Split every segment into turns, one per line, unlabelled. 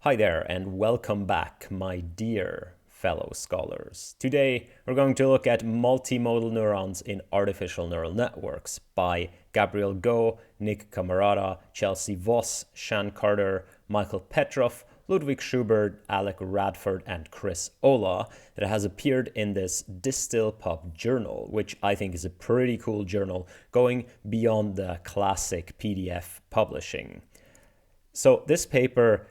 Hi there and welcome back, my dear fellow scholars. Today we're going to look at multimodal neurons in artificial neural networks by Gabriel Go, Nick Camarada, Chelsea Voss, Shan Carter, Michael Petrov, Ludwig Schubert, Alec Radford, and Chris Olah that has appeared in this DistilPub journal, which I think is a pretty cool journal going beyond the classic PDF publishing. So this paper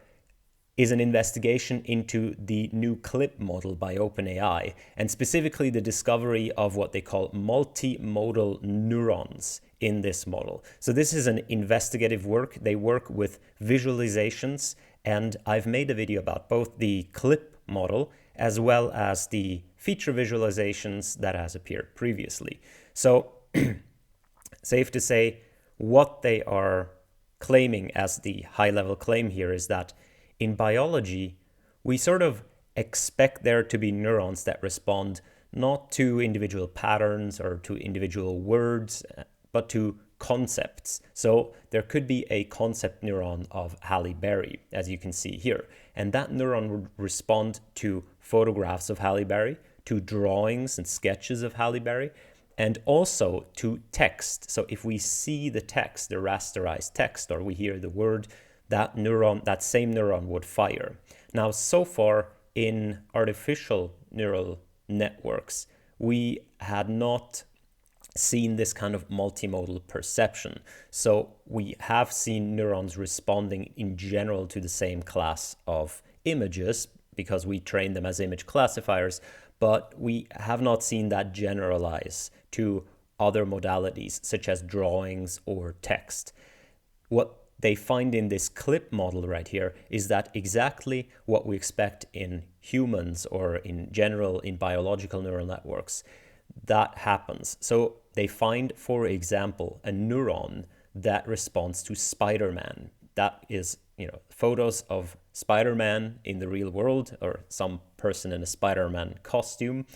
is an investigation into the new CLIP model by OpenAI, and specifically the discovery of what they call multimodal neurons in this model. So this is an investigative work. They work with visualizations, and I've made a video about both the CLIP model as well as the feature visualizations that has appeared previously. So safe to say, what they are claiming as the high-level claim here is that in biology, we sort of expect there to be neurons that respond not to individual patterns or to individual words, but to concepts. So there could be a concept neuron of Halle Berry, as you can see here. And that neuron would respond to photographs of Halle Berry, to drawings and sketches of Halle Berry, and also to text. So if we see the text, the rasterized text, or we hear the word, that neuron, that same neuron would fire. Now, so far in artificial neural networks, we had not seen this kind of multimodal perception. So we have seen neurons responding in general to the same class of images because we train them as image classifiers, but we have not seen that generalize to other modalities such as drawings or text. What they find in this CLIP model right here is that exactly what we expect in humans or in general in biological neural networks, that happens. So they find, for example, a neuron that responds to Spider-Man. That is, photos of Spider-Man in the real world or some person in a Spider-Man costume,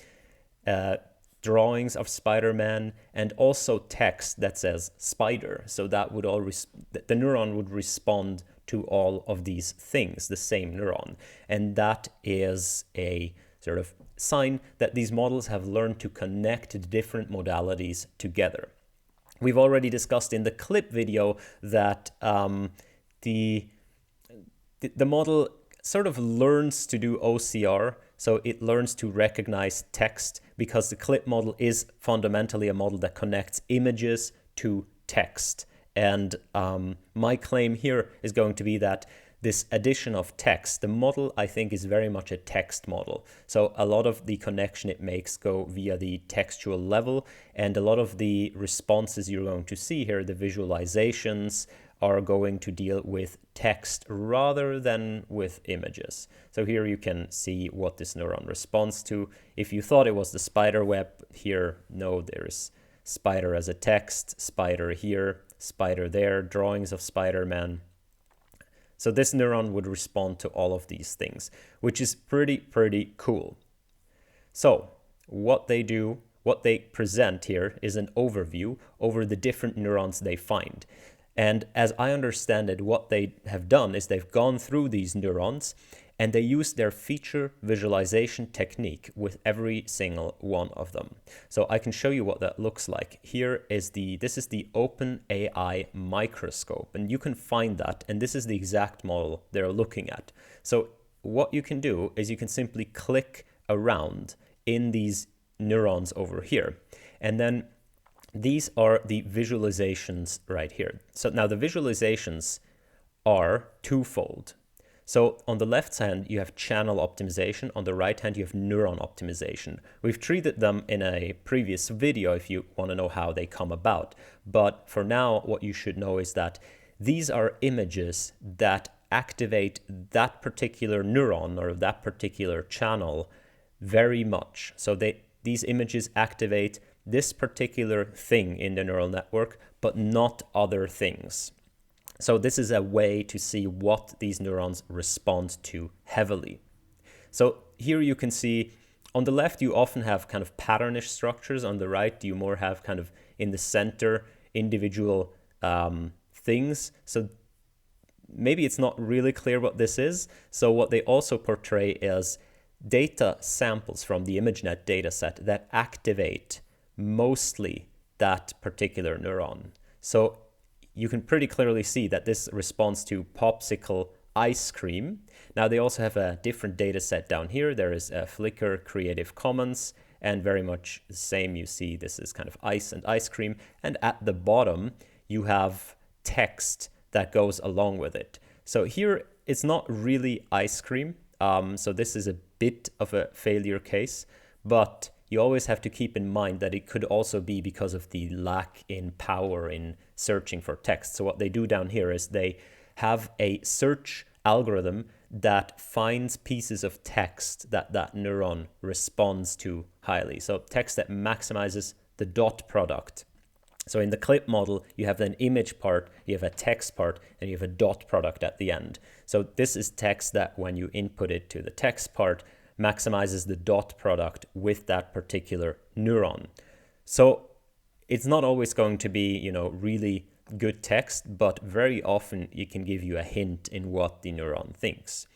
drawings of Spider-Man, and also text that says spider. So that would the neuron would respond to all of these things, the same neuron. And that is a sort of sign that these models have learned to connect different modalities together. We've already discussed in the CLIP video that the model sort of learns to do OCR, so it learns to recognize text because the CLIP model is fundamentally a model that connects images to text. And my claim here is going to be that this addition of text, the model I think is very much a text model. So a lot of the connection it makes go via the textual level, and a lot of the responses you're going to see here, the visualizations, are going to deal with text rather than with images. So here you can see what this neuron responds to. If you thought it was the spider web, here, no, there's spider as a text, spider here, spider there, drawings of Spider-Man. So this neuron would respond to all of these things, which is pretty cool. So what they do, what they present here is an overview over the different neurons they find. And as I understand it, what they have done is they've gone through these neurons and they use their feature visualization technique with every single one of them. So I can show you what that looks like. This is the OpenAI Microscope, and you can find that, and this is the exact model they're looking at. So what you can do is you can simply click around in these neurons over here, and then these are the visualizations right here. So now the visualizations are twofold. So on the left hand, you have channel optimization. On the right hand, you have neuron optimization. We've treated them in a previous video if you want to know how they come about. But for now, what you should know is that these are images that activate that particular neuron or that particular channel very much. So these images activate this particular thing in the neural network, but not other things. So this is a way to see what these neurons respond to heavily. So here you can see on the left, you often have kind of patternish structures. On the right, you more have kind of in the center individual things. So maybe it's not really clear what this is. So what they also portray is data samples from the ImageNet dataset that activate mostly that particular neuron. So you can pretty clearly see that this responds to popsicle ice cream. Now they also have a different data set down here. There is a Flickr Creative Commons, and very much the same. You see this is kind of ice and ice cream. And at the bottom, you have text that goes along with it. So here it's not really ice cream. So this is a bit of a failure case, but you always have to keep in mind that it could also be because of the lack in power in searching for text. So what they do down here is they have a search algorithm that finds pieces of text that that neuron responds to highly. So text that maximizes the dot product. So in the clip model, you have an image part, you have a text part, and you have a dot product at the end. So this is text that when you input it to the text part, maximizes the dot product with that particular neuron. So it's not always going to be, really good text, but very often it can give you a hint in what the neuron thinks.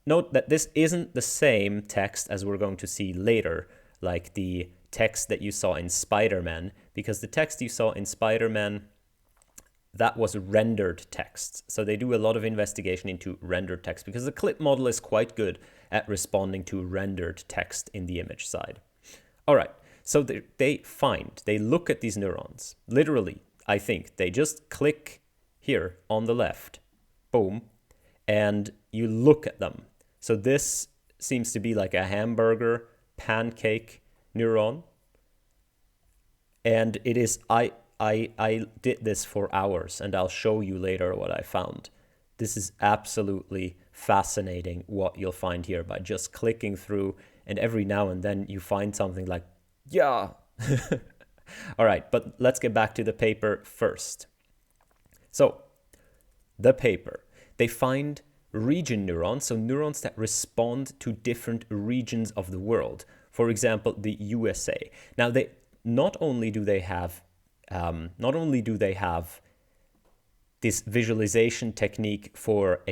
Note that this isn't the same text as we're going to see later, like the text that you saw in Spider-Man, because the text you saw in Spider-Man, that was rendered text. So they do a lot of investigation into rendered text because the clip model is quite good at responding to rendered text in the image side. All right, so they look at these neurons. Literally, I think they just click here on the left, boom, and you look at them. So this seems to be like a hamburger pancake neuron. And it is, I did this for hours, and I'll show you later what I found. This is absolutely fascinating what you'll find here by just clicking through, and every now and then you find something like, yeah. All right, but let's get back to the paper first. So the paper, they find region neurons, so neurons that respond to different regions of the world. For example, the USA. Now, not only do they have this visualization technique for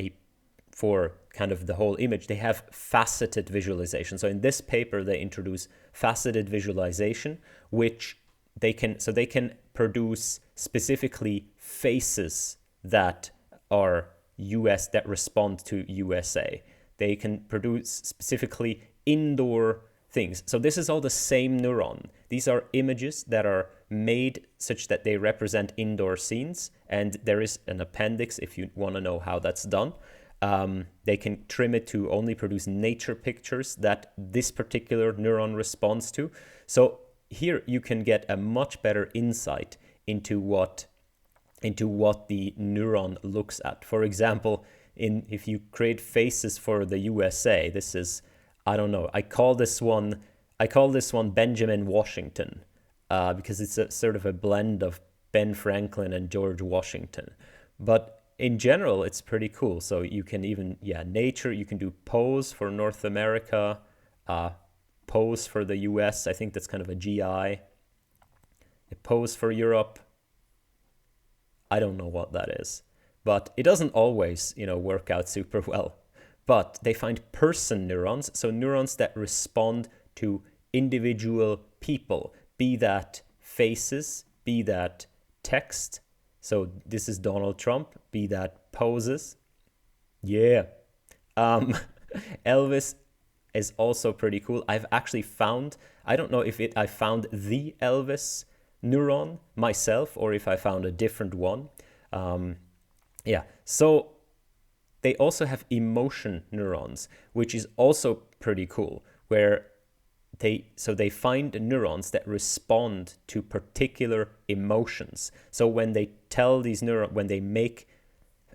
kind of the whole image, they have faceted visualization. So in this paper, they introduce faceted visualization, which they can produce specifically faces that are that respond to USA. They can produce specifically indoor things. So this is all the same neuron. These are images that are made such that they represent indoor scenes, and there is an appendix if you want to know how that's done. They can trim it to only produce nature pictures that this particular neuron responds to. So here you can get a much better insight into what the neuron looks at. For example, if you create faces for the USA, this is, I don't know, I call this one Benjamin Washington, because it's a sort of a blend of Ben Franklin and George Washington. But in general, it's pretty cool. So you can even, nature, you can do pose for North America, pose for the US, I think that's kind of a GI, a pose for Europe. I don't know what that is, but it doesn't always, work out super well. But they find person neurons, so neurons that respond to individual people, be that faces, be that text. So this is Donald Trump, be that poses. Yeah. Elvis is also pretty cool. I've actually found, I don't know if I found the Elvis neuron myself or if I found a different one. So they also have emotion neurons, which is also pretty cool, where they find neurons that respond to particular emotions. So when they tell these neurons, when they make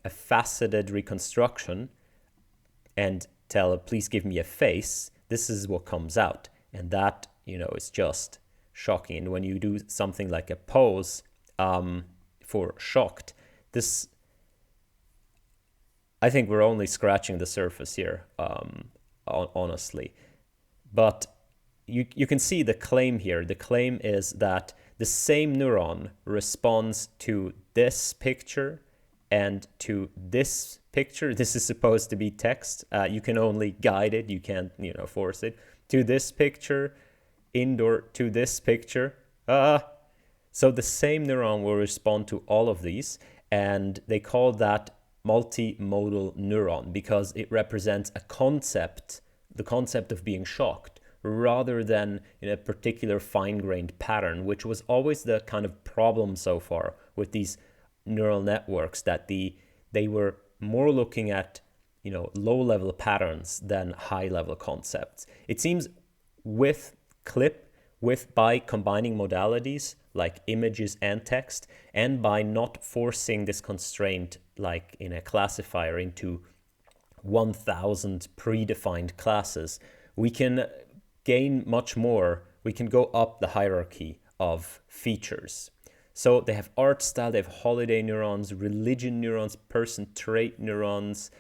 a faceted reconstruction and tell, please give me a face, this is what comes out. And that, is just shocking. And when you do something like a pose for shocked, this, I think we're only scratching the surface here, honestly. But you can see the claim here. The claim is that the same neuron responds to this picture and to this picture. This is supposed to be text. You can only guide it. You can't, force it. To this picture, indoor, to this picture. So the same neuron will respond to all of these, and they call that multimodal neuron because it represents a concept, the concept of being shocked, rather than in a particular fine-grained pattern, which was always the kind of problem so far with these neural networks, that they were more looking at low-level patterns than high-level concepts. It seems by combining modalities like images and text, and by not forcing this constraint like in a classifier into 1,000 predefined classes, we can gain much more. We can go up the hierarchy of features. So they have art style, they have holiday neurons, religion neurons, person trait neurons,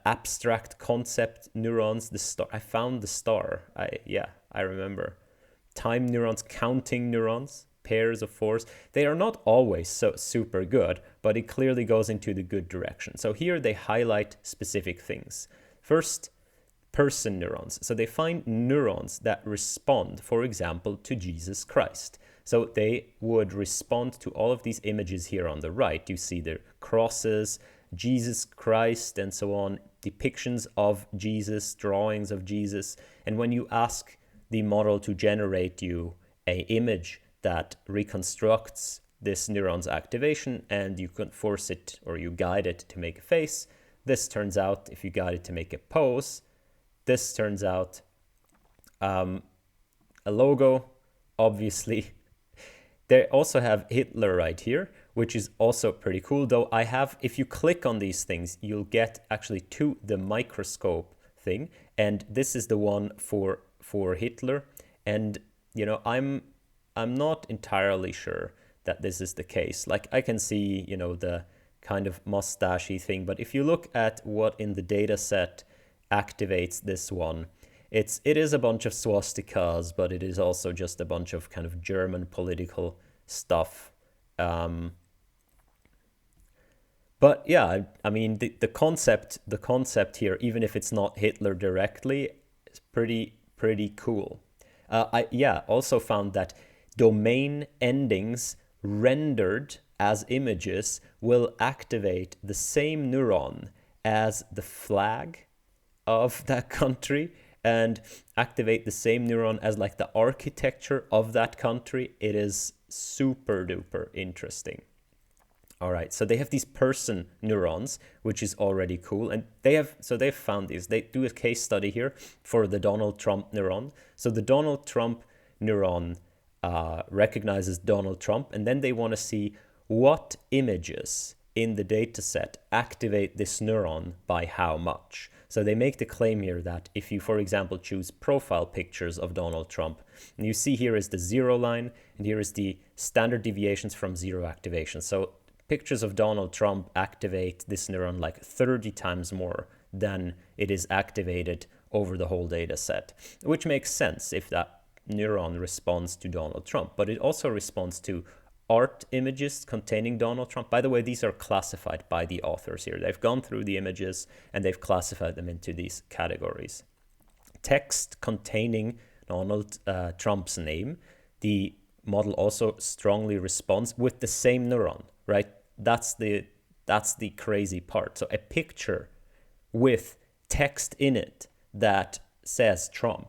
abstract concept neurons. The star, I found the star. I remember. Time neurons, counting neurons, pairs of fours. They are not always so super good, but it clearly goes into the good direction. So here they highlight specific things. First, person neurons. So they find neurons that respond, for example, to Jesus Christ. So they would respond to all of these images here on the right. You see the crosses, Jesus Christ, and so on, depictions of Jesus, drawings of Jesus. And when you ask the model to generate you an image that reconstructs this neuron's activation, and you can force it or you guide it to make a face, this turns out, if you guide it to make a pose, this turns out a logo, obviously. They also have Hitler right here, which is also pretty cool. Though if you click on these things, you'll get actually to the microscope thing. And this is the one for Hitler. And, I'm not entirely sure that this is the case. Like I can see, the kind of mustachy thing. But if you look at what in the data set activates this one, it is a bunch of swastikas, but it is also just a bunch of kind of German political stuff. But yeah, I mean, the concept here, even if it's not Hitler directly, is pretty cool. I also found that domain endings rendered as images will activate the same neuron as the flag of that country and activate the same neuron as like the architecture of that country. It is super duper interesting. All right, so they have these person neurons, which is already cool. And they've found these. They do a case study here for the Donald Trump neuron. So the Donald Trump neuron recognizes Donald Trump, and then they want to see what images in the data set activate this neuron by how much. So they make the claim here that if you, for example, choose profile pictures of Donald Trump, and you see here is the zero line, and here is the standard deviations from zero activation. So pictures of Donald Trump activate this neuron like 30 times more than it is activated over the whole data set, which makes sense if that neuron responds to Donald Trump. But it also responds to art images containing Donald Trump. By the way, these are classified by the authors here. They've gone through the images and they've classified them into these categories. Text containing Donald Trump's name, the model also strongly responds with the same neuron, right? That's the crazy part. So a picture with text in it that says Trump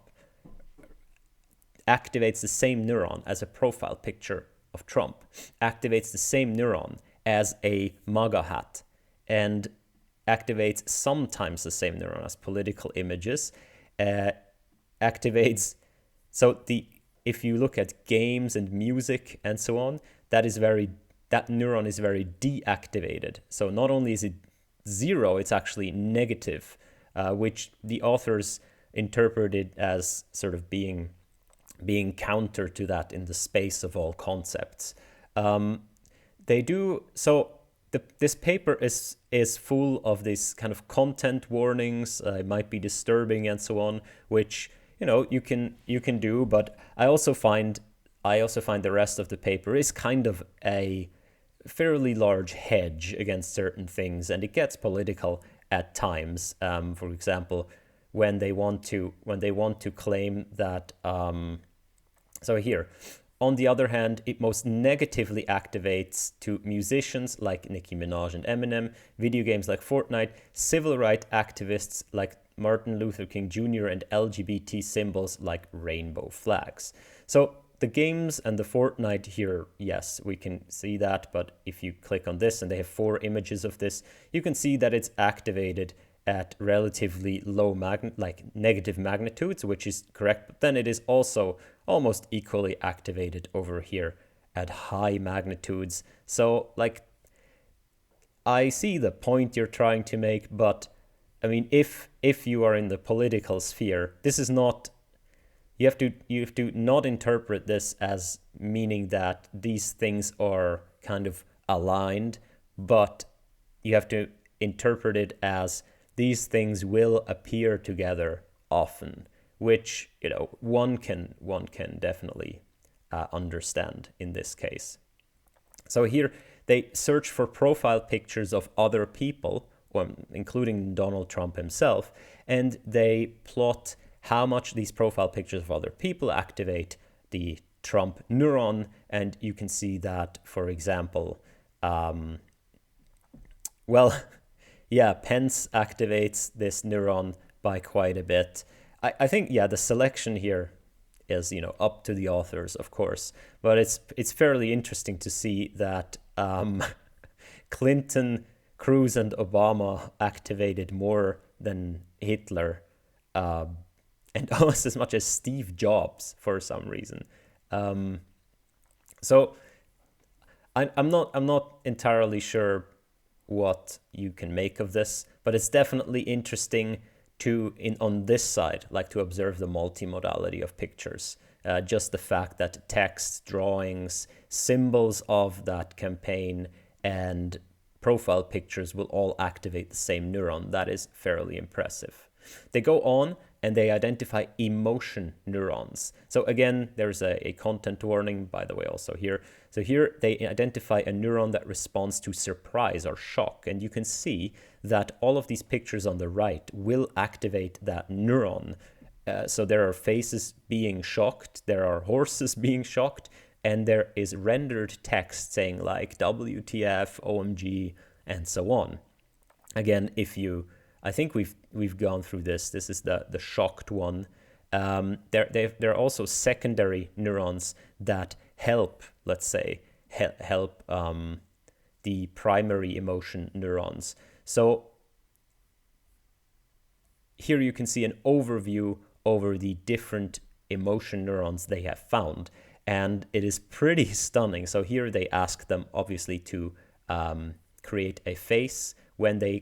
activates the same neuron as a profile picture of Trump, activates the same neuron as a MAGA hat, and activates sometimes the same neuron as political images, activates, if you look at games and music and so on, that neuron is very deactivated. So not only is it zero, it's actually negative, which the authors interpreted as sort of being counter to that in the space of all concepts. This paper is full of this kind of content warnings. It might be disturbing and so on, which you can do. But I also find the rest of the paper is kind of a fairly large hedge against certain things, and it gets political at times. For example, when they want to claim that. So here, on the other hand, it most negatively activates to musicians like Nicki Minaj and Eminem, video games like Fortnite, civil rights activists like Martin Luther King Jr., and LGBT symbols like rainbow flags. So the games and the Fortnite here, yes, we can see that, but if you click on this, and they have 4 images of this, you can see that it's activated at relatively low negative magnitudes, which is correct, but then it is also almost equally activated over here at high magnitudes. So like, I see the point you're trying to make, but I mean, if you are in the political sphere, this is not, you have to not interpret this as meaning that these things are kind of aligned, but you have to interpret it as these things will appear together often, which, you know, one can definitely understand in this case. So here they search for profile pictures of other people, including Donald Trump himself, and they plot how much these profile pictures of other people activate the Trump neuron. And you can see that, for example, Pence activates this neuron by quite a bit. I think, the selection here is, up to the authors, of course, but it's fairly interesting to see that Clinton, Cruz, and Obama activated more than Hitler, and almost as much as Steve Jobs for some reason. So I'm not entirely sure what you can make of this, but it's definitely interesting on this side, like to observe the multimodality of pictures. Just the fact that text, drawings, symbols of that campaign, and profile pictures will all activate the same neuron. That is fairly impressive. They go on and they identify emotion neurons. So again, there's a content warning, by the way, also here. So here they identify a neuron that responds to surprise or shock. And you can see that all of these pictures on the right will activate that neuron. So there are faces being shocked, there are horses being shocked, and there is rendered text saying like WTF, OMG, and so on. Again, I think we've gone through this. This is the shocked one. There are also secondary neurons that help, let's say, help the primary emotion neurons. So here you can see an overview over the different emotion neurons they have found, and it is pretty stunning. So here they ask them, obviously, to create a face when they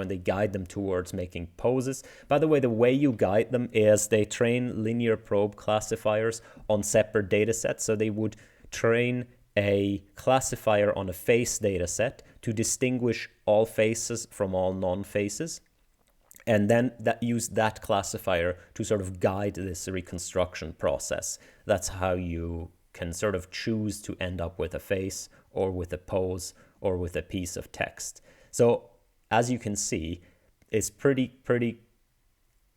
they guide them towards making poses. By the way you guide them is they train linear probe classifiers on separate data sets. So they would train a classifier on a face data set to distinguish all faces from all non-faces, and then use that classifier to sort of guide this reconstruction process. That's how you can sort of choose to end up with a face or with a pose or with a piece of text. So as you can see, it's pretty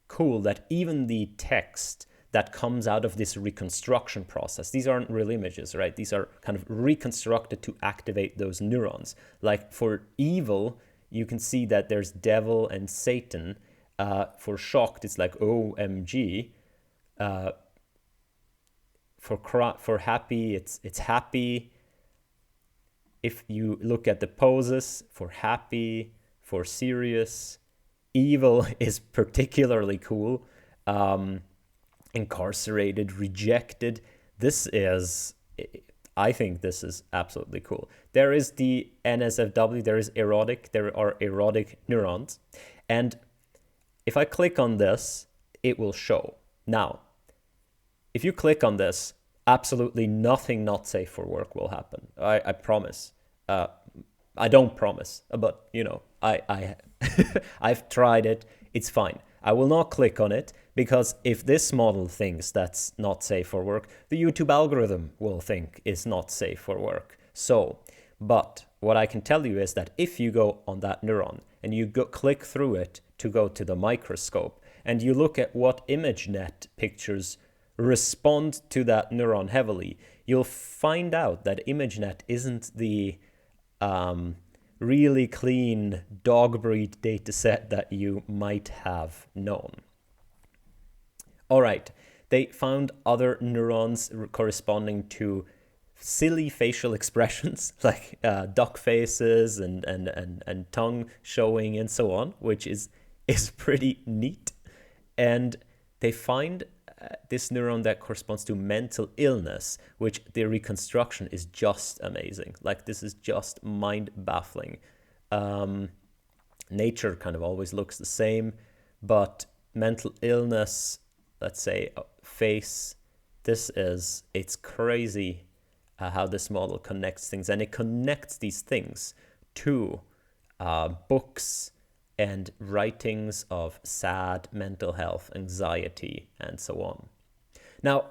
cool that even the text that comes out of this reconstruction process, these aren't real images, right? These are kind of reconstructed to activate those neurons. Like for evil, you can see that there's devil and Satan. For shocked, it's like OMG. For happy, it's happy. If you look at the poses, for happy, for serious, evil is particularly cool. Incarcerated, rejected. I think this is absolutely cool. There is the NSFW, there are erotic neurons. And if I click on this, it will show. Now, if you click on this, absolutely nothing not safe for work will happen. I promise. I don't promise, but I've tried it. It's fine. I will not click on it because if this model thinks that's not safe for work, the YouTube algorithm will think it's not safe for work. So, but what I can tell you is that if you go on that neuron and you click through it to go to the microscope and you look at what ImageNet pictures respond to that neuron heavily, you'll find out that ImageNet isn't the really clean dog breed data set that you might have known. All right, they found other neurons corresponding to silly facial expressions like duck faces and tongue showing and so on, which is pretty neat. And they find this neuron that corresponds to mental illness, which the reconstruction is just amazing. Like, this is just mind-baffling. Nature kind of always looks the same, but mental illness, let's say face, it's crazy how this model connects things, and it connects these things to books and writings of sad mental health, anxiety, and so on. Now,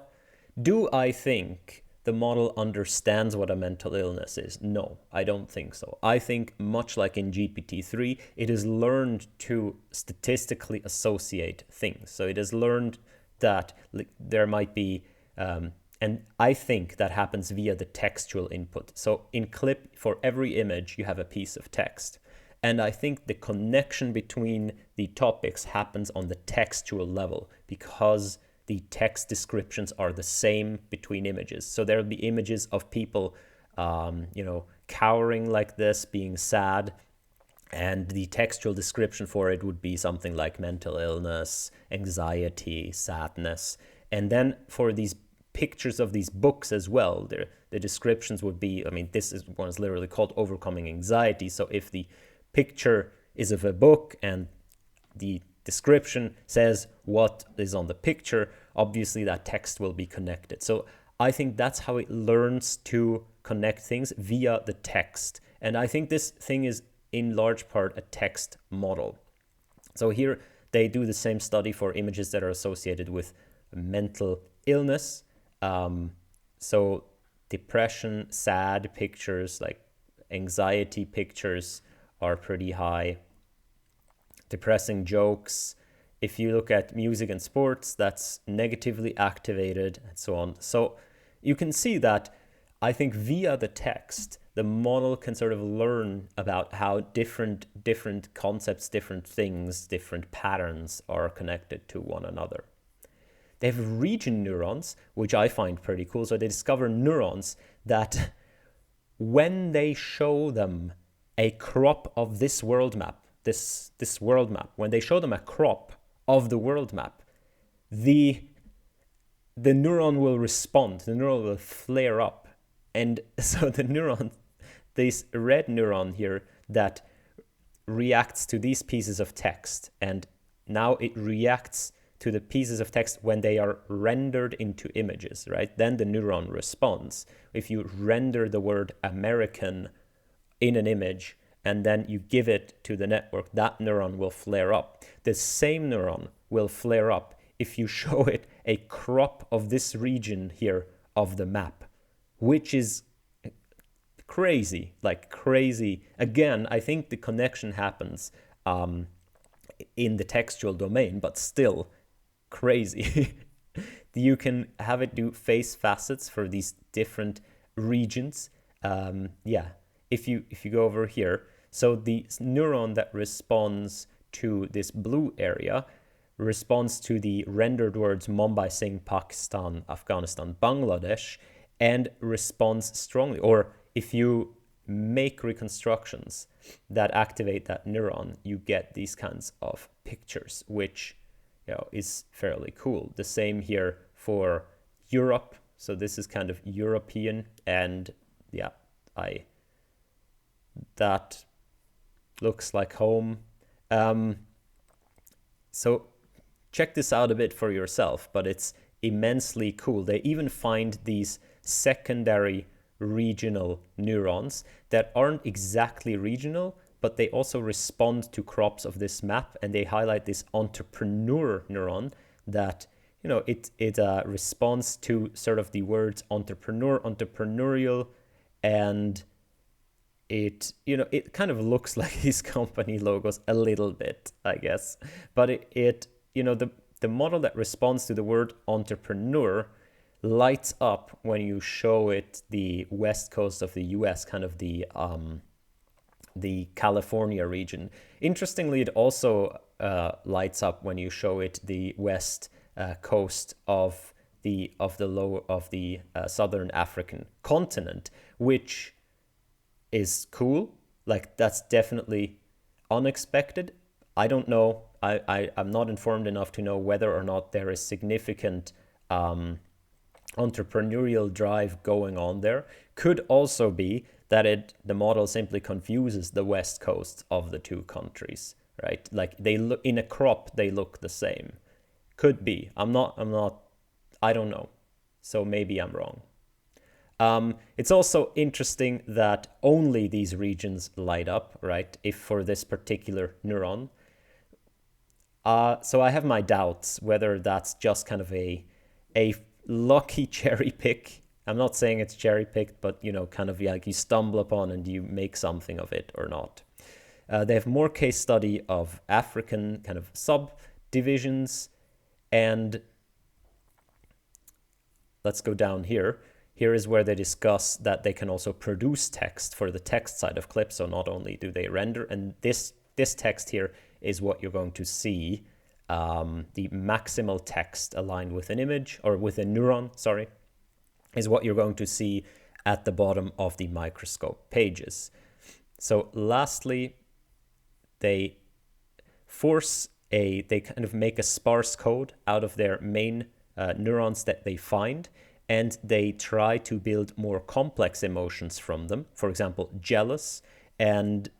do I think the model understands what a mental illness is? No, I don't think so. I think, much like in GPT-3, it has learned to statistically associate things. So it has learned that there might be, and I think that happens via the textual input. So in clip, for every image, you have a piece of text. And I think the connection between the topics happens on the textual level because the text descriptions are the same between images. So there'll be images of people, cowering like this, being sad, and the textual description for it would be something like mental illness, anxiety, sadness. And then for these pictures of these books as well, the descriptions would be, this one is literally called Overcoming Anxiety. So if the picture is of a book and the description says what is on the picture, obviously that text will be connected. So I think that's how it learns to connect things, via the text. And I think this thing is in large part a text model. So here they do the same study for images that are associated with mental illness. So depression, sad pictures, like anxiety pictures are pretty high. Depressing jokes. If you look at music and sports, that's negatively activated and so on. So you can see that I think via the text, the model can sort of learn about how different concepts, different things, different patterns are connected to one another. They have region neurons, which I find pretty cool. So they discover neurons that when they show them a crop of this world map, this world map, when they show them a crop of the world map, the neuron will respond, the neuron will flare up. And so the neuron, this red neuron here that reacts to these pieces of text, and now it reacts to the pieces of text when they are rendered into images, right? Then the neuron responds. If you render the word American in an image and then you give it to the network, that neuron will flare up. The same neuron will flare up if you show it a crop of this region here of the map, which is crazy, like crazy. Again, I think the connection happens in the textual domain, but still crazy. You can have it do face facets for these different regions. If you go over here, so the neuron that responds to this blue area responds to the rendered words Mumbai, Singh, Pakistan, Afghanistan, Bangladesh, and responds strongly. Or if you make reconstructions that activate that neuron, you get these kinds of pictures, which is fairly cool. The same here for Europe. So this is kind of European, and that looks like home. So check this out a bit for yourself, but it's immensely cool. They even find these secondary regional neurons that aren't exactly regional, but they also respond to crops of this map, and they highlight this entrepreneur neuron that it responds to sort of the words entrepreneur, entrepreneurial, and it kind of looks like these company logos a little bit, I guess. But the model that responds to the word entrepreneur lights up when you show it the west coast of the US, kind of the California region. Interestingly, it also lights up when you show it the west coast of the southern African continent, which is cool. Like, that's definitely unexpected. I don't know. I'm not informed enough to know whether or not there is significant entrepreneurial drive going on there. Could also be that the model simply confuses the west coasts of the two countries, right? Like, they look in a crop, they look the same. Could be. I don't know. So maybe I'm wrong. It's also interesting that only these regions light up, right? If for this particular neuron. So I have my doubts whether that's just kind of a lucky cherry pick. I'm not saying it's cherry picked, but kind of like you stumble upon and you make something of it or not. They have more case study of African kind of subdivisions, and let's go down here. Here is where they discuss that they can also produce text for the text side of clips. So not only do they render, and this text here is what you're going to see. The maximal text aligned with an image, or with a neuron, sorry, is what you're going to see at the bottom of the microscope pages. So lastly, they kind of make a sparse code out of their main neurons that they find, and they try to build more complex emotions from them. For example, jealous, and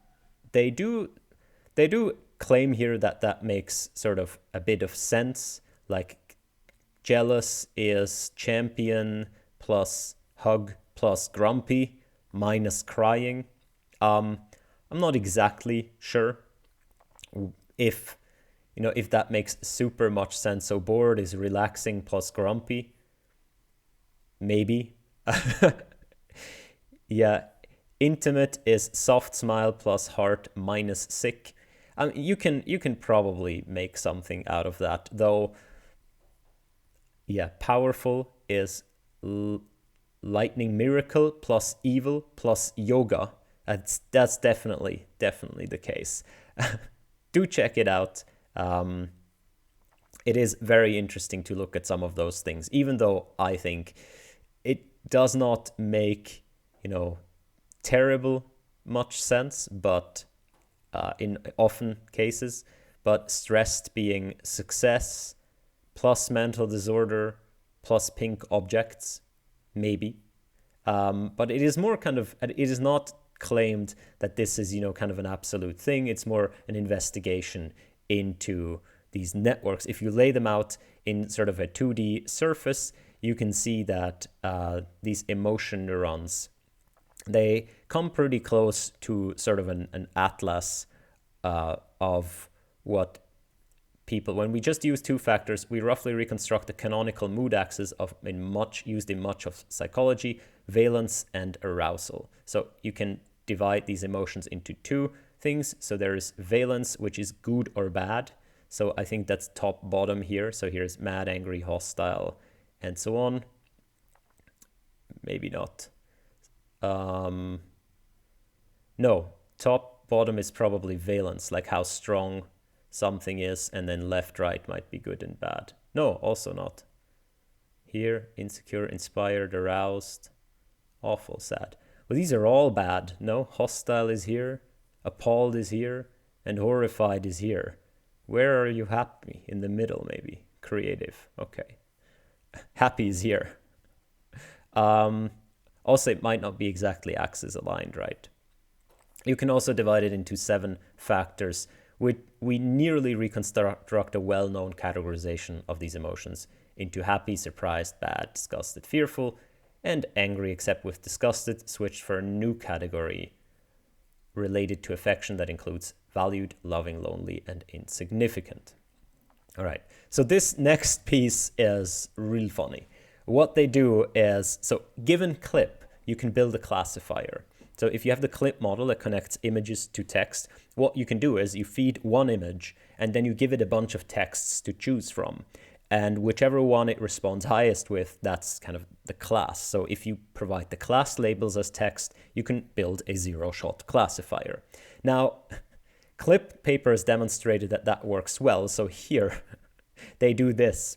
they do claim here that makes sort of a bit of sense. Like, jealous is champion plus hug plus grumpy minus crying. I'm not exactly sure if that makes super much sense. So bored is relaxing plus grumpy. Maybe. Yeah. Intimate is soft smile plus heart minus sick. You can probably make something out of that, though. Yeah, powerful is lightning miracle plus evil plus yoga. That's definitely the case. Do check it out. It is very interesting to look at some of those things, even though I think it does not make terrible much sense, but in often cases. But stressed being success plus mental disorder plus pink objects, maybe. But it is more kind of, it is not claimed that this is kind of an absolute thing. It's more an investigation into these networks. If you lay them out in sort of a 2D surface, you can see that these emotion neurons, they come pretty close to sort of an atlas of what people, when we just use two factors, we roughly reconstruct the canonical mood axis used in much of psychology, valence and arousal. So you can divide these emotions into two things. So there is valence, which is good or bad. So I think that's top bottom here. So here's mad, angry, hostile, and so on. Maybe not. No, top bottom is probably valence, like how strong something is, and then left, right might be good and bad. No, also not. Here, insecure, inspired, aroused, awful, sad. Well, these are all bad. No, hostile is here, appalled is here, and horrified is here. Where are you happy? In the middle, maybe. Creative. Okay. Happy is here. Also, it might not be exactly axis aligned, right? You can also divide it into 7 factors. We nearly reconstruct a well-known categorization of these emotions into happy, surprised, bad, disgusted, fearful, and angry, except with disgusted switched for a new category related to affection that includes valued, loving, lonely, and insignificant. All right, so this next piece is real funny. What they do is, so given clip, you can build a classifier. So if you have the clip model that connects images to text, what you can do is you feed one image and then you give it a bunch of texts to choose from. And whichever one it responds highest with, that's kind of the class. So if you provide the class labels as text, you can build a zero-shot classifier. Now, Clip paper has demonstrated that that works well. So here they do this.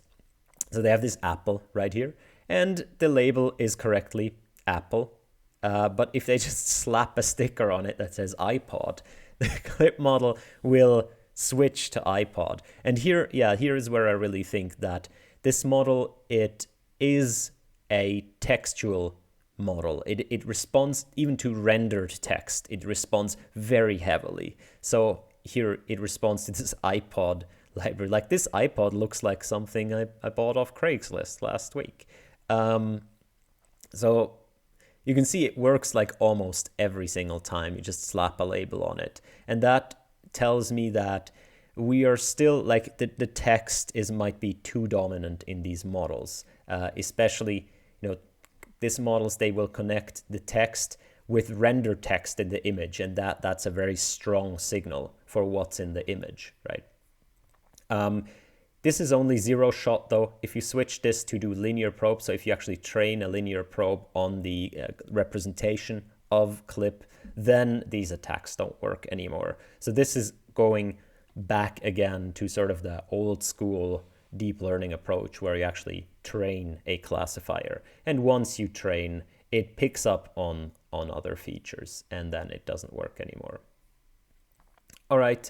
So they have this apple right here, and the label is correctly apple. But if they just slap a sticker on it that says iPod, the clip model will switch to iPod. And here is where I really think that this model, it is a textual model. It responds even to rendered text. It responds very heavily. So here it responds to this iPod library. Like this iPod looks like something I bought off Craigslist last week. So you can see it works like almost every single time. You just slap a label on it. And that tells me that we are still like the text might be too dominant in these models, especially, these models, they will connect the text with rendered text in the image, and that's a very strong signal for what's in the image, right? This is only zero shot though. If you switch this to do linear probe, so if you actually train a linear probe on the representation of clip, then these attacks don't work anymore. So this is going back again to sort of the old school deep learning approach where you actually train a classifier. And once you train, it picks up on other features, and then it doesn't work anymore. All right.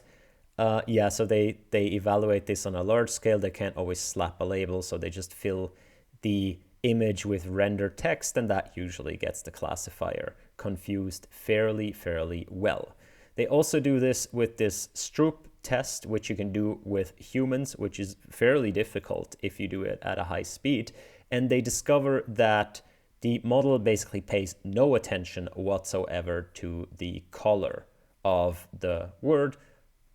So they evaluate this on a large scale. They can't always slap a label, so they just fill the image with rendered text, and that usually gets the classifier confused fairly well. They also do this with this Stroop test, which you can do with humans, which is fairly difficult if you do it at a high speed. And they discover that the model basically pays no attention whatsoever to the color of the word.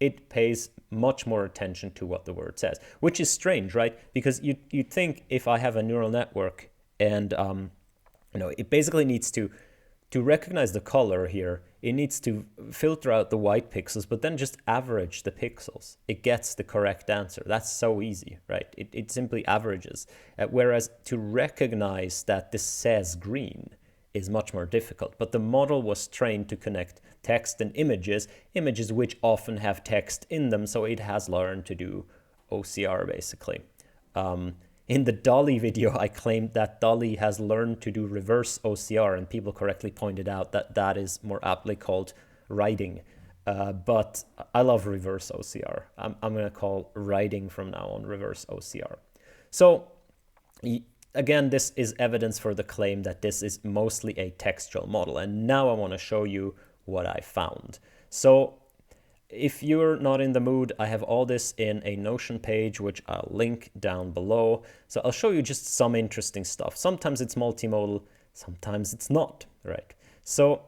It pays much more attention to what the word says, which is strange, right? Because you'd think if I have a neural network and it basically needs to recognize the color here, it needs to filter out the white pixels, but then just average the pixels. It gets the correct answer. That's so easy, right? It simply averages. Whereas to recognize that this says green is much more difficult. But the model was trained to connect text and images which often have text in them, so it has learned to do OCR basically. In the Dolly video, I claimed that Dolly has learned to do reverse OCR, and people correctly pointed out that that is more aptly called writing. But I love reverse OCR. I'm going to call writing from now on reverse OCR. So again, this is evidence for the claim that this is mostly a textual model. And now I want to show you what I found. So if you're not in the mood, I have all this in a Notion page, which I'll link down below. So I'll show you just some interesting stuff. Sometimes it's multimodal, sometimes it's not, right? So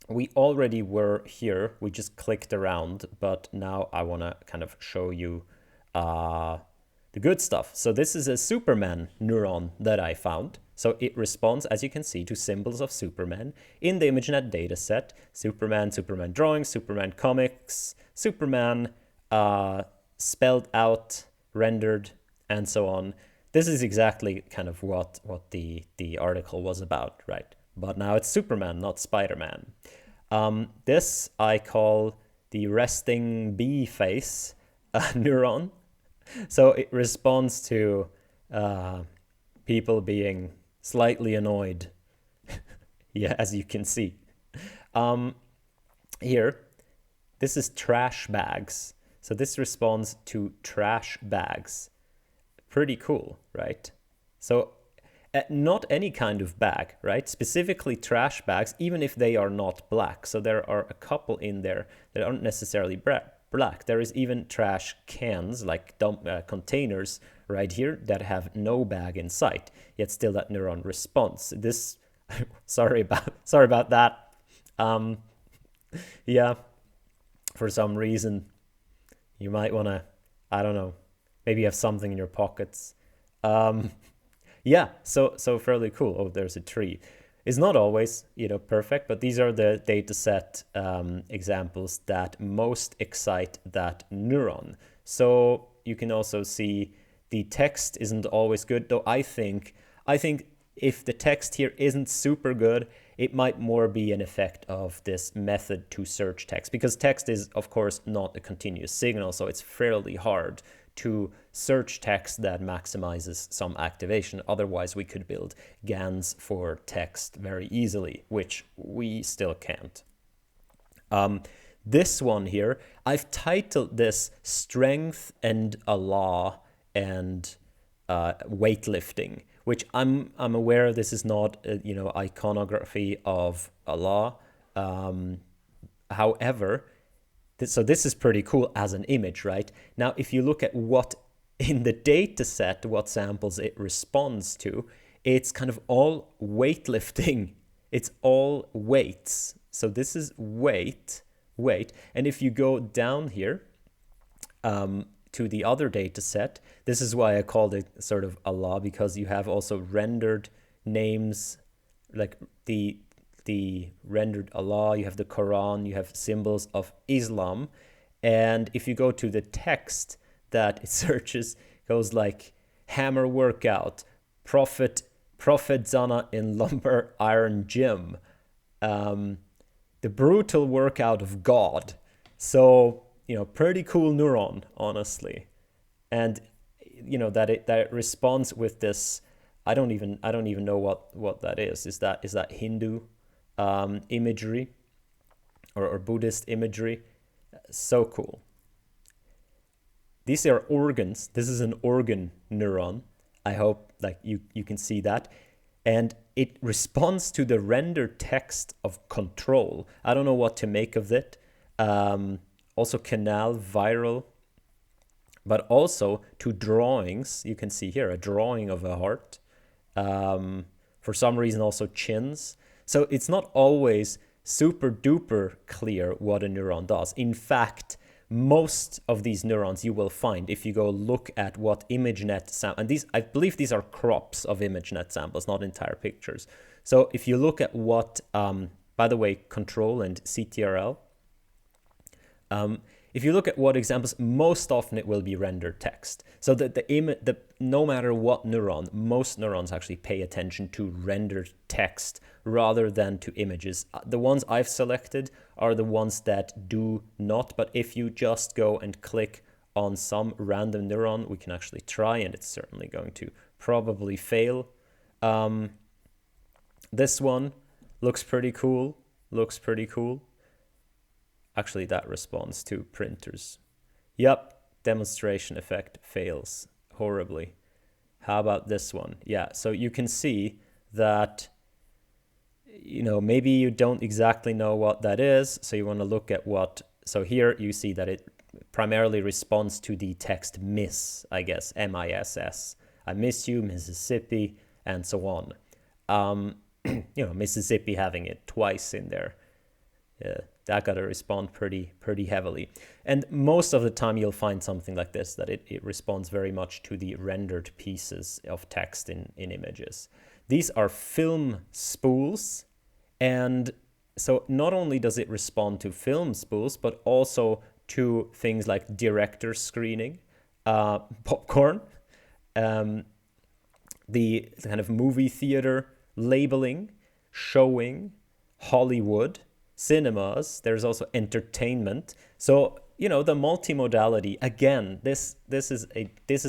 we already were here. We just clicked around, but now I want to kind of show you the good stuff. So this is a Superman neuron that I found. So it responds, as you can see, to symbols of Superman in the ImageNet dataset. Superman, Superman drawings, Superman comics, Superman spelled out, rendered, and so on. This is exactly kind of what the article was about, right? But now it's Superman, not Spider-Man. This I call the resting bee face neuron. So it responds to people being slightly annoyed. Yeah, as you can see. Here, this is trash bags. So this responds to trash bags. Pretty cool, right? So not any kind of bag, right? Specifically trash bags, even if they are not black. So there are a couple in there that aren't necessarily black. There is even trash cans, like containers right here that have no bag in sight, yet still that neuron responds. This, sorry about that. Yeah, for some reason, you might want to, I don't know, maybe you have something in your pockets. Yeah, so fairly cool. Oh, there's a tree. is not always, perfect, but these are the dataset examples that most excite that neuron. So you can also see the text isn't always good, though I think if the text here isn't super good, it might more be an effect of this method to search text, because text is, of course, not a continuous signal, so it's fairly hard to search text that maximizes some activation. Otherwise, we could build GANs for text very easily, which we still can't. This one here, I've titled this Strength and Allah and Weightlifting, which I'm aware this is not iconography of Allah. However, so this is pretty cool as an image, right? Now, if you look at what in the data set, what samples it responds to, it's kind of all weightlifting. It's all weights. So this is weight. And if you go down here to the other data set, this is why I called it sort of Allah, because you have also rendered names, like the rendered Allah, you have the Quran, you have symbols of Islam. And if you go to the text that it searches, it goes like hammer workout, Prophet Zana in lumber iron gym, the brutal workout of God. So, pretty cool neuron, honestly. And, that it responds with this, I don't even know what that is. Is that Hindu imagery or Buddhist imagery? So cool. These are organs. This is an organ neuron. I hope you can see that. And it responds to the rendered text of control. I don't know what to make of it. Also canal, viral, but also to drawings. You can see here a drawing of a heart. For some reason also chins. So it's not always super duper clear what a neuron does. In fact, most of these neurons you will find if you go look at what ImageNet samples, and these, I believe these are crops of ImageNet samples, not entire pictures. So if you look at what, by the way, control and CTRL, if you look at what examples, most often it will be rendered text. So no matter what neuron, most neurons actually pay attention to rendered text rather than to images. The ones I've selected are the ones that do not, but if you just go and click on some random neuron, we can actually try, and it's certainly going to probably fail. This one looks pretty cool. Actually, that responds to printers. Yep, demonstration effect fails horribly. How about this one? Yeah, so you can see that, maybe you don't exactly know what that is, so you want to look at what, so here you see that it primarily responds to the text miss, I guess, MISS. I miss you, Mississippi, and so on. Mississippi having it twice in there. That got to respond pretty heavily. And most of the time you'll find something like this, that it responds very much to the rendered pieces of text in images. These are film spools. And so not only does it respond to film spools, but also to things like director screening, popcorn, the kind of movie theater labeling, showing, Hollywood, cinemas. There's also entertainment. So, the multimodality, again, this is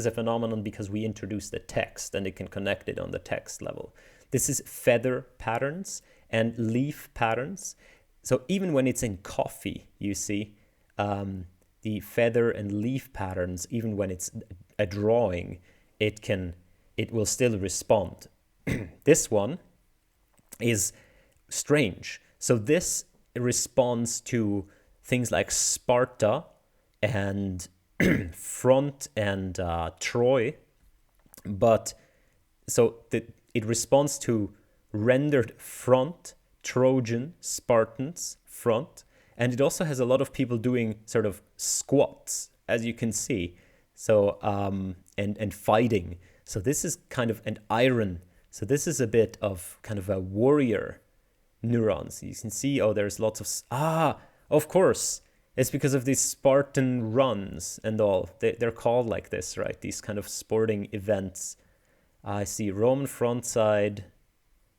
a phenomenon because we introduced the text and it can connect it on the text level. This is feather patterns and leaf patterns. So even when it's in coffee, you see the feather and leaf patterns, even when it's a drawing, it will still respond. This one is strange. So this responds to things like Sparta and Front and Troy, but so it responds to rendered front, Trojan, Spartans, front, and it also has a lot of people doing sort of squats, as you can see, so and fighting. So this is kind of an iron So this is a bit of kind of a warrior neurons. You can see, oh, there's lots of, of course, it's because of these Spartan runs and all. They're called like this, right? These kind of sporting events. I see Roman frontside,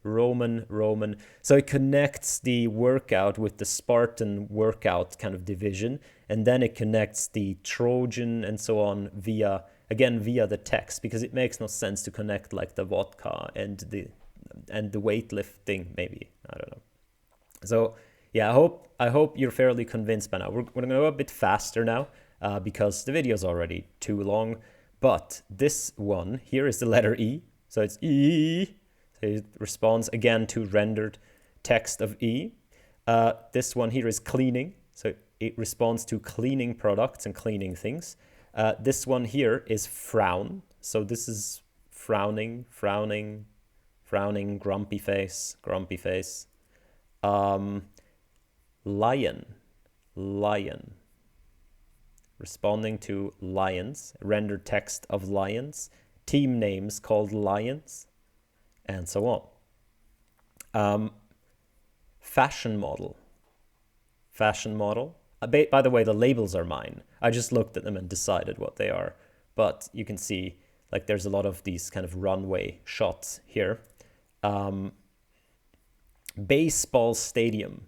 Roman. So it connects the workout with the Spartan workout kind of division, and then it connects the Trojan and so on via the text, because it makes no sense to connect like the vodka and the weightlifting, maybe. I don't know. So yeah, I hope you're fairly convinced by now. We're going to go a bit faster now because the video is already too long. But this one here is the letter E. So it's E. So it responds again to rendered text of E. This one here is cleaning. So it responds to cleaning products and cleaning things. This one here is frown. So this is frowning, grumpy face. Lion, responding to lions, rendered text of lions, team names called lions, and so on. Fashion model. By the way, the labels are mine. I just looked at them and decided what they are. But you can see, like, there's a lot of these kind of runway shots here. Baseball stadium.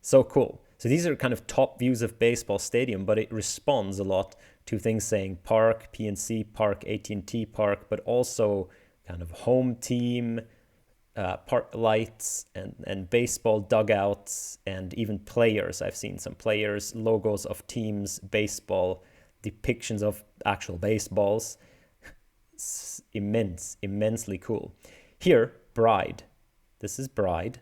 So cool. So these are kind of top views of baseball stadium, but it responds a lot to things saying park, PNC Park, AT&T Park, but also kind of home team, park lights, and baseball dugouts, and even players. I've seen some players, logos of teams, baseball, depictions of actual baseballs. It's immensely cool. Here, bride. This is bride.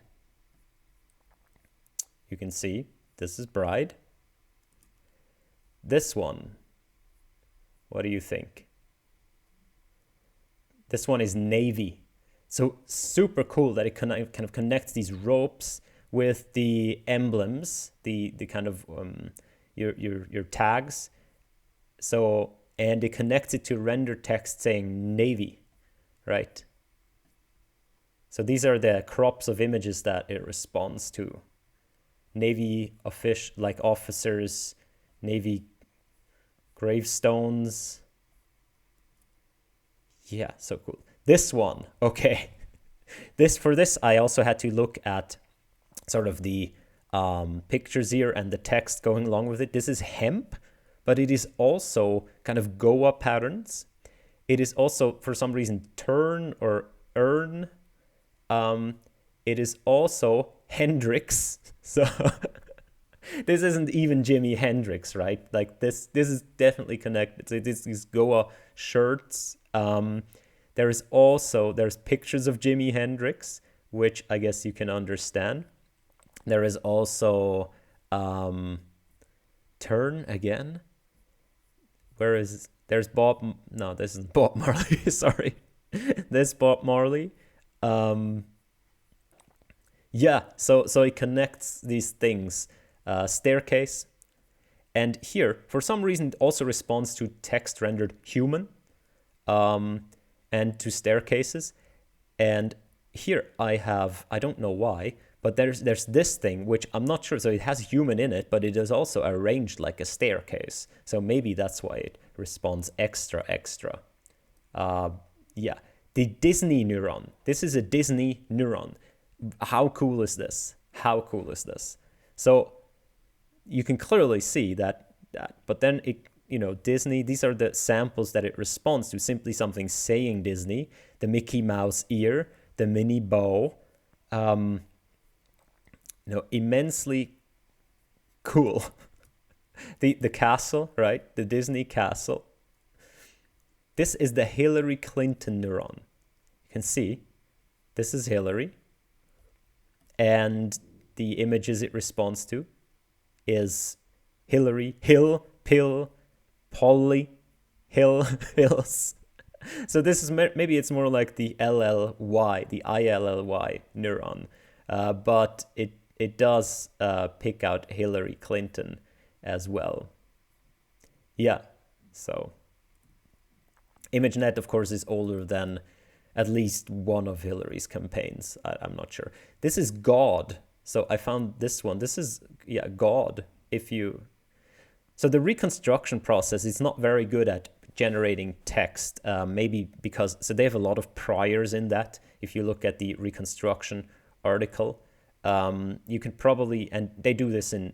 You can see this is bride. This one, what do you think? This one is navy. So super cool that it kind of connects these ropes with the emblems, the kind of your tags. So, and it connects it to render text saying navy, right? So these are the crops of images that it responds to. Navy officers, Navy gravestones. Yeah, so cool. This one, okay. For this, I also had to look at sort of the pictures here and the text going along with it. This is hemp, but it is also kind of Goa patterns. It is also, for some reason, turn or earn. It is also Hendrix. So this isn't even Jimi Hendrix, right? Like this is definitely connected. So this is Goa shirts. There's pictures of Jimi Hendrix, which I guess you can understand. There is also turn again. There's Bob? No, this isn't Bob Marley. Sorry, this Bob Marley. Yeah, so it connects these things. Staircase. And here, for some reason, it also responds to text rendered human and to staircases. And here I don't know why, but there's this thing, which I'm not sure. So it has human in it, but it is also arranged like a staircase. So maybe that's why it responds extra. Yeah, the Disney neuron. This is a Disney neuron. How cool is this? So you can clearly see that, but then Disney, these are the samples that it responds to, simply something saying Disney, the Mickey Mouse ear, the Minnie bow, immensely cool. The castle, right? The Disney castle. This is the Hillary Clinton neuron. You can see, this is Hillary. And the images it responds to is Hillary, hill, pill, Polly, hills. So this is maybe it's more like the LLY, the ILLY neuron, but it does pick out Hillary Clinton as well. Yeah, so ImageNet, of course, is older than at least one of Hillary's campaigns. I'm not sure. This is God. So I found this one. This is, yeah, God. So the reconstruction process is not very good at generating text, maybe because, so they have a lot of priors in that. If you look at the reconstruction article, you can probably, and they do this in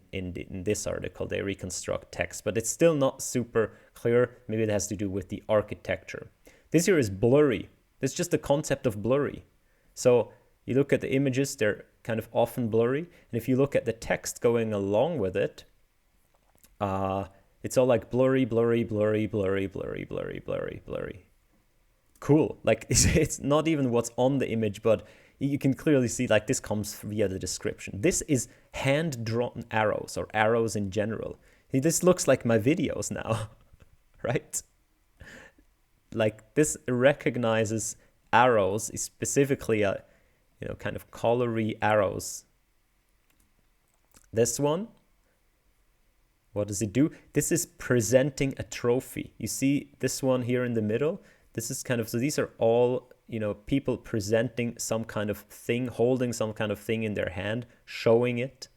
this article, they reconstruct text, but it's still not super clear. Maybe it has to do with the architecture. This here is blurry. It's just the concept of blurry. So you look at the images, they're kind of often blurry. And if you look at the text going along with it, it's all like blurry, blurry, blurry, blurry, blurry, blurry, blurry, blurry. Cool. Like it's not even what's on the image, but you can clearly see like this comes via the description. This is hand-drawn arrows or arrows in general. This looks like my videos now, right? Like this recognizes arrows, specifically kind of colory arrows. This one, what does it do? This is presenting a trophy. You see this one here in the middle? This is kind of, so these are all, people presenting some kind of thing, holding some kind of thing in their hand, showing it,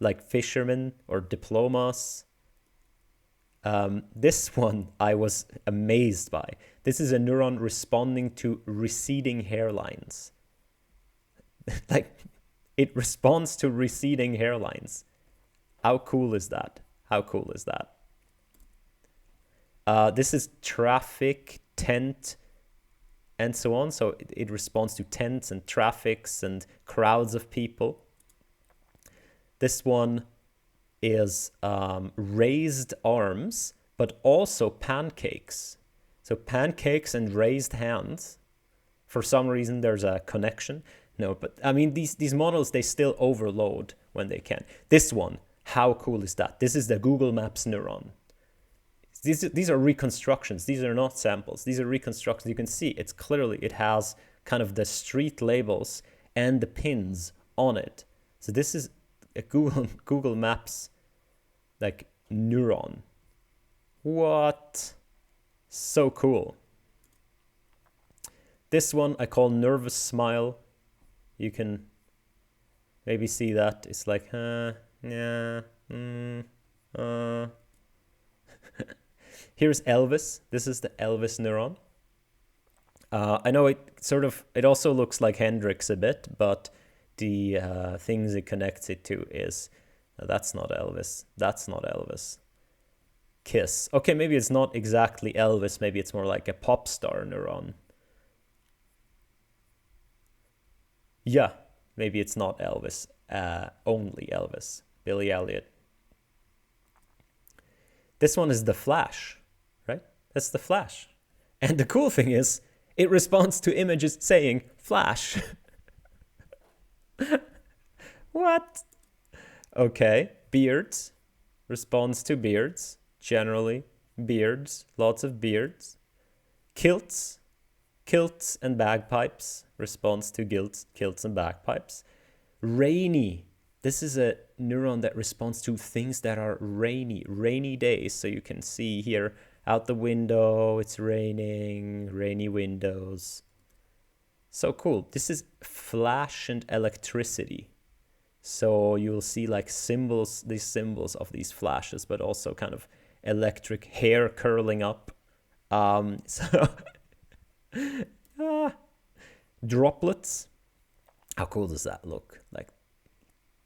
like fishermen or diplomas. This one I was amazed by. This is a neuron responding to receding hairlines. Like, it responds to receding hairlines. How cool is that? How cool is that? This is traffic, tent, and so on. So it responds to tents and traffics and crowds of people. This one is raised arms, but also pancakes. So pancakes and raised hands. For some reason, there's a connection. No, but I mean, these models, they still overload when they can. This one, how cool is that? This is the Google Maps neuron. These are reconstructions. These are not samples. These are reconstructions. You can see it's clearly, it has kind of the street labels and the pins on it. So this is a Google Maps like neuron. What? So cool. This one I call nervous smile. You can maybe see that. It's like, yeah, Here's Elvis. This is the Elvis neuron. I know it also looks like Hendrix a bit, but the things it connects it to is, that's not Elvis. That's not Elvis. Kiss. Okay, maybe it's not exactly Elvis. Maybe it's more like a pop star neuron. Yeah, maybe it's not Elvis. Only Elvis. Billy Elliot. This one is the Flash, right? That's the Flash. And the cool thing is, it responds to images saying Flash. What? Okay, beards. Responds to beards. Generally, beards. Lots of beards. Kilts. Kilts and bagpipes. Responds to kilts and bagpipes. Rainy. This is a neuron that responds to things that are rainy days. So you can see here out the window, it's raining, rainy windows. So cool. This is flash and electricity. So you'll see like symbols, these symbols of these flashes, but also kind of electric hair curling up. Droplets. How cool does that look? Like,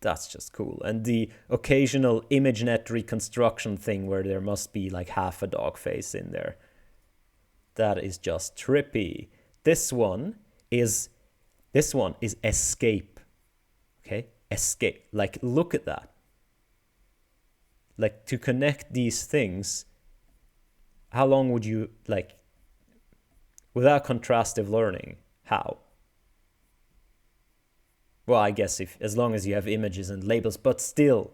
that's just cool. And the occasional ImageNet reconstruction thing where there must be like half a dog face in there. That is just trippy. This one is escape. Okay? Escape. Like, look at that. Like, to connect these things, how long would you, like, without contrastive learning, how? Well, I guess as long as you have images and labels, but still.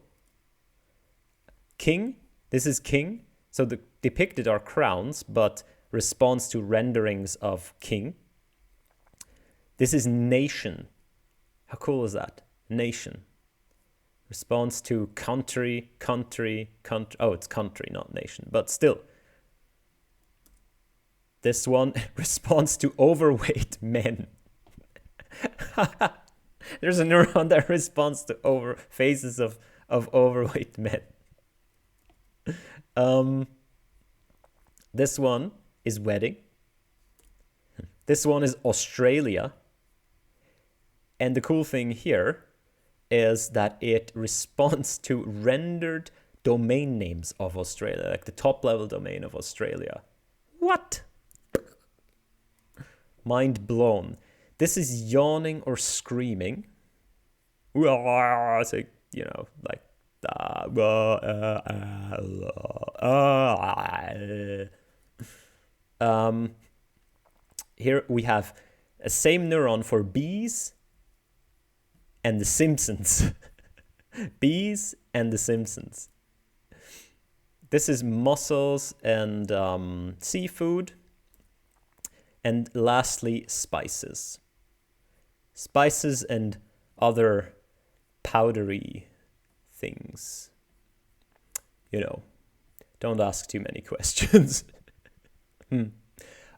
King, this is king. So the depicted are crowns, but responds to renderings of king. This is nation. How cool is that? Nation. Responds to country. Oh, it's country, not nation, but still. This one responds to overweight men. There's a neuron that responds to faces of overweight men. This one is wedding. This one is Australia. And the cool thing here is that it responds to rendered domain names of Australia, like the top level domain of Australia. What? Mind blown. This is yawning or screaming. So, you know, like here we have a same neuron for bees and the Simpsons. Bees and the Simpsons. This is mussels and seafood. And lastly, spices. Spices and other powdery things. You know, don't ask too many questions.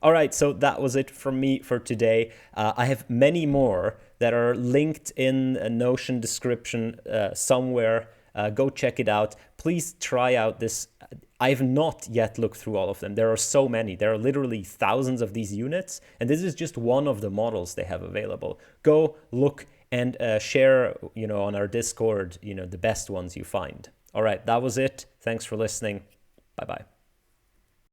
All right, so that was it from me for today. I have many more that are linked in a Notion description somewhere. Go check it out. Please try out this. I've not yet looked through all of them. There are so many. There are literally thousands of these units, and this is just one of the models they have available. Go look and share, on our Discord, the best ones you find. All right, that was it. Thanks for listening. Bye-bye.